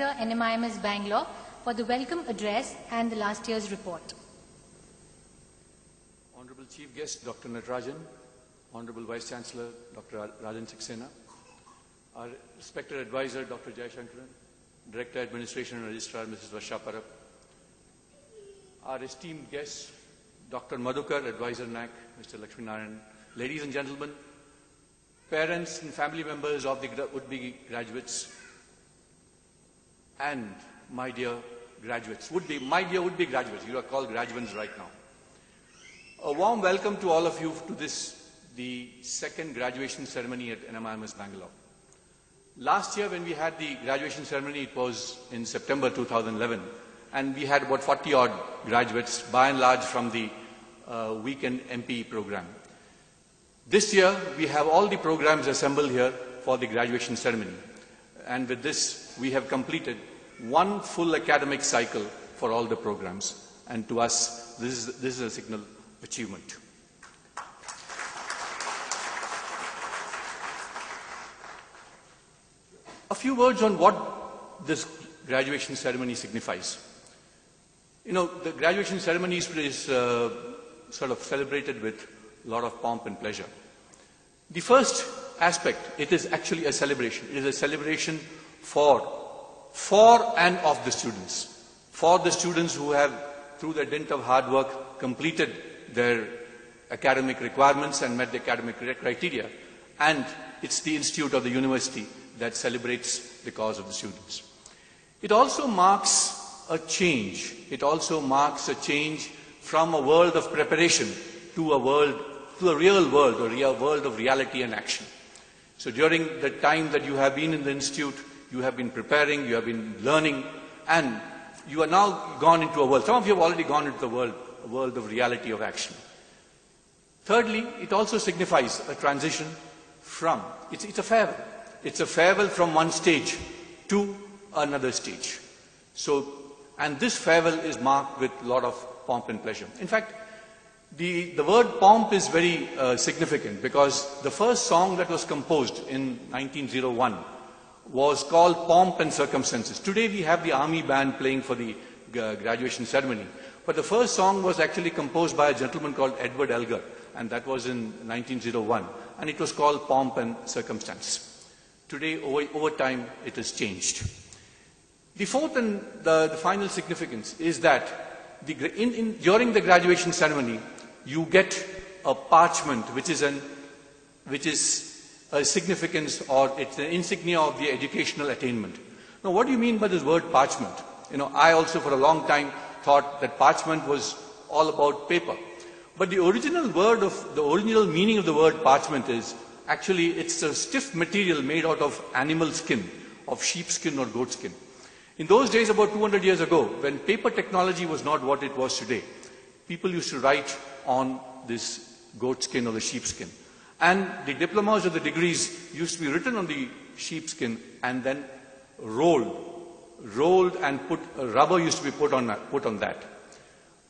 Director, NMIMS Bangalore, for the welcome address and the last year's report. Honorable Chief Guest, Dr. Natarajan, Honorable Vice Chancellor, Dr. Rajan Saxena, our respected advisor, Dr. Jayashankaran, Director, Administration and Registrar, Mrs. Varsha Parab, our esteemed guests, Dr. Madhukar, Advisor NAC, Mr. Lakshminarayan, ladies and gentlemen, parents and family members of the would-be graduates, and my dear graduates, my dear would-be graduates, you are called graduates right now. A warm welcome to all of you to this, the second graduation ceremony at NMIMS Bangalore. Last year when we had the graduation ceremony, it was in September 2011, and we had about 40-odd graduates, by and large from the weekend MP program. This year, we have all the programs assembled here for the graduation ceremony. And with this, we have completed one full academic cycle for all the programs. And to us, this is a signal achievement. A few words on what this graduation ceremony signifies. You know, the graduation ceremony is sort of celebrated with a lot of pomp and pleasure. The first aspect, it is actually a celebration. It is a celebration for and of the students. For the students who have, through the dint of hard work, completed their academic requirements and met the academic criteria. And it's the institute or the university that celebrates the cause of the students. It also marks a change. It also marks a change from a world of preparation to a real world, or a world of reality and action. So during the time that you have been in the institute, you have been preparing, you have been learning, and you are now gone into a world. Some of you have already gone into the world, a world of reality of action. Thirdly, it also signifies a transition from, it's a farewell. It's a farewell from one stage to another stage. So, and this farewell is marked with a lot of pomp and pleasure. In fact, the word pomp is very significant because the first song that was composed in 1901 was called Pomp and Circumstances. Today we have the army band playing for the graduation ceremony. But the first song was actually composed by a gentleman called Edward Elgar, and that was in 1901. And it was called Pomp and Circumstance. Today, over time, it has changed. The fourth and the final significance is that during the graduation ceremony, you get a parchment, which is a significance, or it's an insignia of the educational attainment. Now, what do you mean by this word parchment? You know, I also for a long time thought that parchment was all about paper. But the original meaning of the word parchment is actually it's a stiff material made out of animal skin, of sheep skin or goat skin. In those days, about 200 years ago, when paper technology was not what it was today, people used to write on this goat skin or the sheep skin. And the diplomas or the degrees used to be written on the sheep skin and then rolled and rubber used to be put on that.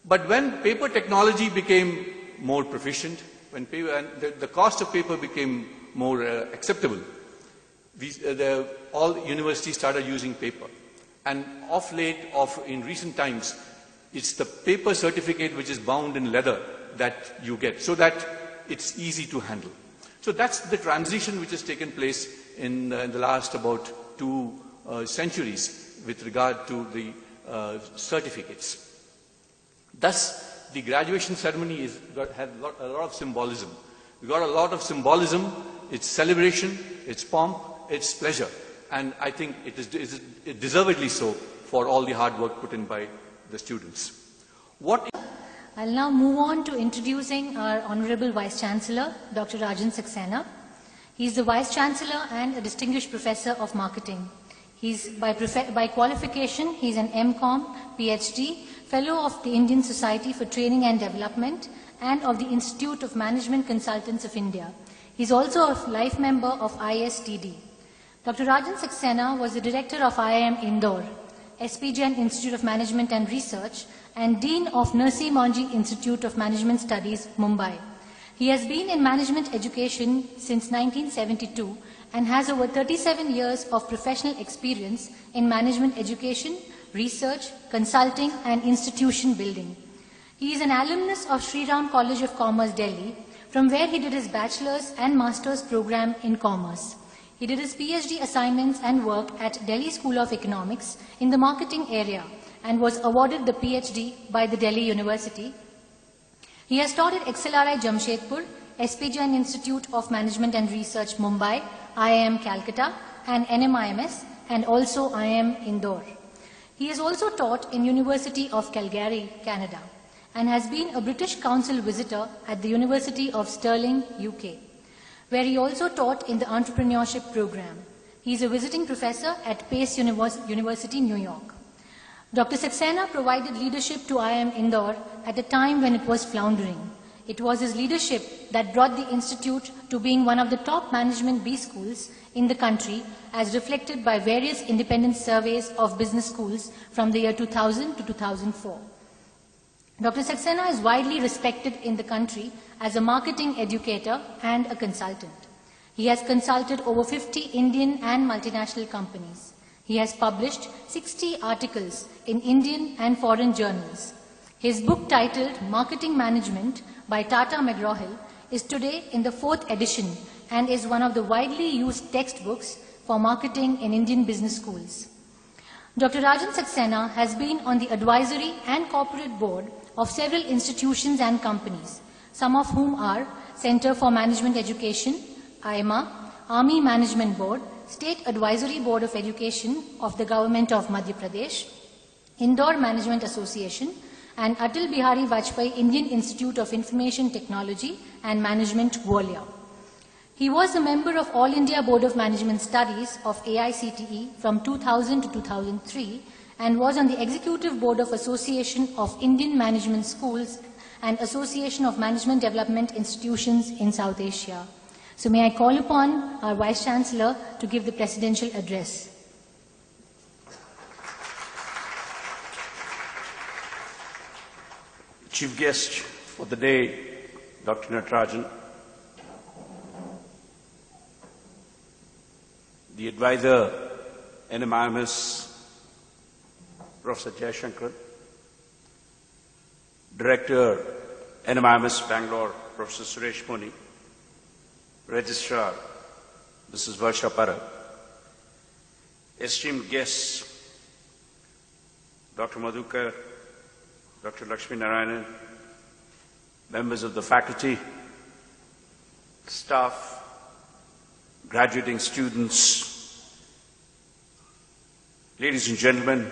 But when paper technology became more proficient, when the cost of paper became more acceptable, all universities started using paper. And of late, in recent times, it's the paper certificate which is bound in leather that you get, so that it's easy to handle. So that's the transition which has taken place in the last about 2 centuries with regard to the certificates. Thus, the graduation ceremony has a lot of symbolism. We've got a lot of symbolism, it's celebration, it's pomp, it's pleasure. And I think it is deservedly so for all the hard work put in by the students. I'll now move on to introducing our Honorable Vice Chancellor, Dr. Rajan Saxena. He's the Vice Chancellor and a Distinguished Professor of Marketing. He's by qualification, he's an MCom, PhD, Fellow of the Indian Society for Training and Development and of the Institute of Management Consultants of India. He's also a life member of ISTD. Dr. Rajan Saxena was the Director of IIM Indore, SPGN Institute of Management and Research, and Dean of Nursi Monji Institute of Management Studies, Mumbai. He has been in management education since 1972 and has over 37 years of professional experience in management education, research, consulting, and institution building. He is an alumnus of Sri Ram College of Commerce, Delhi, from where he did his bachelor's and master's program in commerce. He did his PhD assignments and work at Delhi School of Economics in the marketing area and was awarded the PhD by the Delhi University. He has taught at XLRI Jamshedpur, SP Jain Institute of Management and Research, Mumbai, IIM Calcutta, and NMIMS, and also IIM Indore. He has also taught in University of Calgary, Canada, and has been a British Council visitor at the University of Stirling, UK, where he also taught in the entrepreneurship program. He is a visiting professor at Pace University, New York. Dr. Saxena provided leadership to IIM Indore at a time when it was floundering. It was his leadership that brought the institute to being one of the top management B schools in the country, as reflected by various independent surveys of business schools from the year 2000 to 2004. Dr. Saxena is widely respected in the country as a marketing educator and a consultant. He has consulted over 50 Indian and multinational companies. He has published 60 articles in Indian and foreign journals. His book titled Marketing Management by Tata McGraw-Hill is today in the 4th edition and is one of the widely used textbooks for marketing in Indian business schools. Dr. Rajan Saxena has been on the advisory and corporate board of several institutions and companies, some of whom are Center for Management Education, IMA, Army Management Board, State Advisory Board of Education of the Government of Madhya Pradesh, Indore Management Association, and Atal Bihari Vajpayee Indian Institute of Information Technology and Management, Gwalior. He was a member of All India Board of Management Studies of AICTE from 2000 to 2003 and was on the Executive Board of Association of Indian Management Schools and Association of Management Development Institutions in South Asia. So may I call upon our Vice Chancellor to give the presidential address. Chief guest for the day, Dr. Natarajan, the advisor, NMIMS, Professor Jayashankar, Director, NMIMS Bangalore, Professor Suresh Moni, Registrar, Mrs. Varsha Parab, esteemed guests, Dr. Madhukar, Dr. Lakshmi Narayanan, members of the faculty, staff, graduating students, ladies and gentlemen,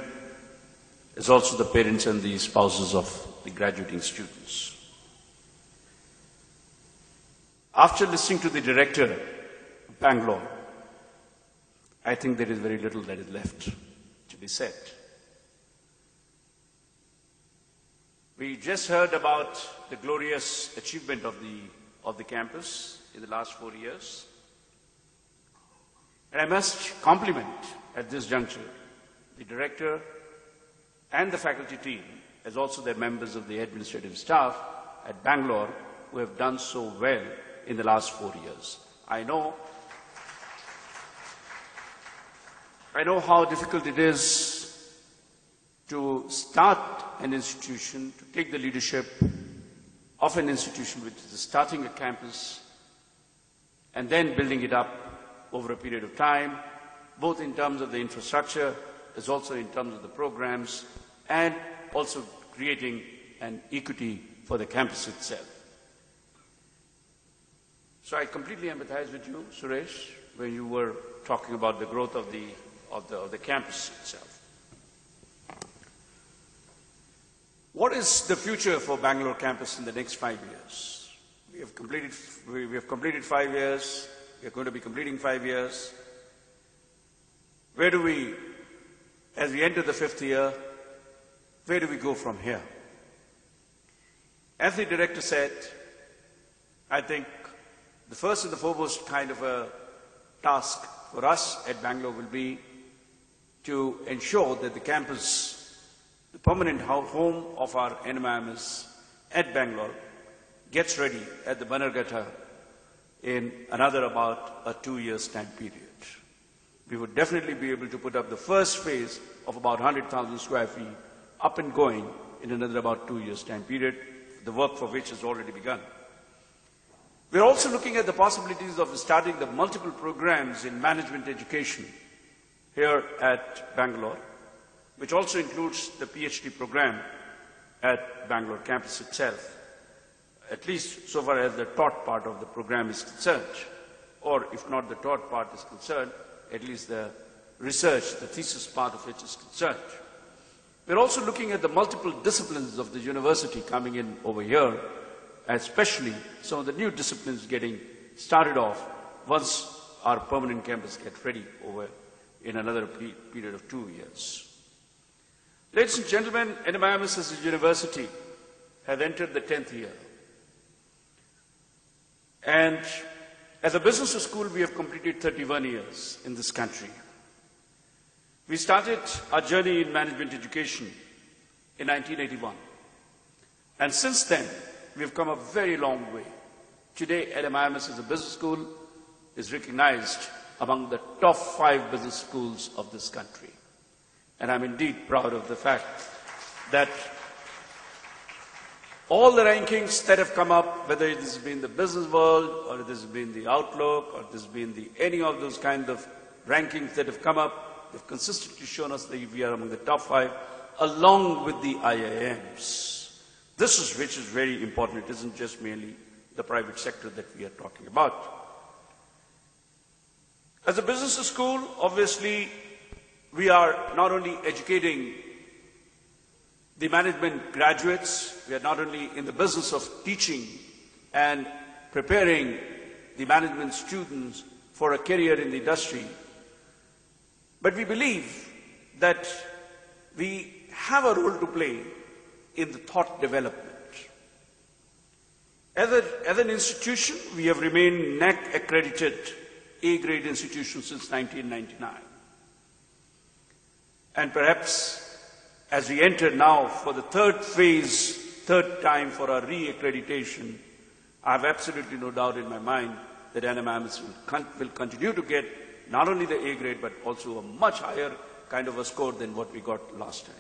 as also the parents and the spouses of the graduating students. After listening to the director of Bangalore, I think there is very little that is left to be said. We just heard about the glorious achievement of the campus in the last 4 years. And I must compliment at this juncture the director and the faculty team, as also the members of the administrative staff at Bangalore who have done so well in the last 4 years. I know how difficult it is to start an institution, to take the leadership of an institution which is starting a campus and then building it up over a period of time, both in terms of the infrastructure as also in terms of the programs and also creating an equity for the campus itself. So I completely empathize with you, Suresh, when you were talking about the growth of the campus itself. What is the future for Bangalore campus in the next 5 years? We have completed 5 years. We are going to be completing 5 years. Where do we, as we enter the 5th year, where do we go from here? As the director said, I think the first and the foremost kind of a task for us at Bangalore will be to ensure that the campus, the permanent home of our NMIMS at Bangalore, gets ready at the Bannerghatta in another about a 2 years time period. We would definitely be able to put up the first phase of about 100,000 square feet up and going in another about 2 years time period, the work for which has already begun. We're also looking at the possibilities of starting the multiple programs in management education here at Bangalore, which also includes the PhD program at Bangalore campus itself, at least so far as the taught part of the program is concerned, or if not the taught part is concerned, at least the research, the thesis part of it is concerned. We're also looking at the multiple disciplines of the university coming in over here, especially some of the new disciplines getting started off once our permanent campus gets ready over in another period of 2 years. Ladies and gentlemen, NMIMS as a university has entered the 10th year. And as a business school, we have completed 31 years in this country. We started our journey in management education in 1981. And since then, we have come a very long way. Today, NMIMS as a business school is recognized among the top 5 business schools of this country. And I'm indeed proud of the fact that all the rankings that have come up, whether it has been the business world, or it has been the Outlook, or it has been any of those kind of rankings that have come up, they've consistently shown us that we are among the top 5, along with the IIMs. Which is very important. It isn't just merely the private sector that we are talking about. As a business school, obviously, we are not only educating the management graduates, we are not only in the business of teaching and preparing the management students for a career in the industry, but we believe that we have a role to play in the thought development. As an institution, we have remained NAAC accredited A-grade institution since 1999. And perhaps as we enter now for the third time for our re-accreditation, I have absolutely no doubt in my mind that NMIMS will continue to get not only the A grade, but also a much higher kind of a score than what we got last time.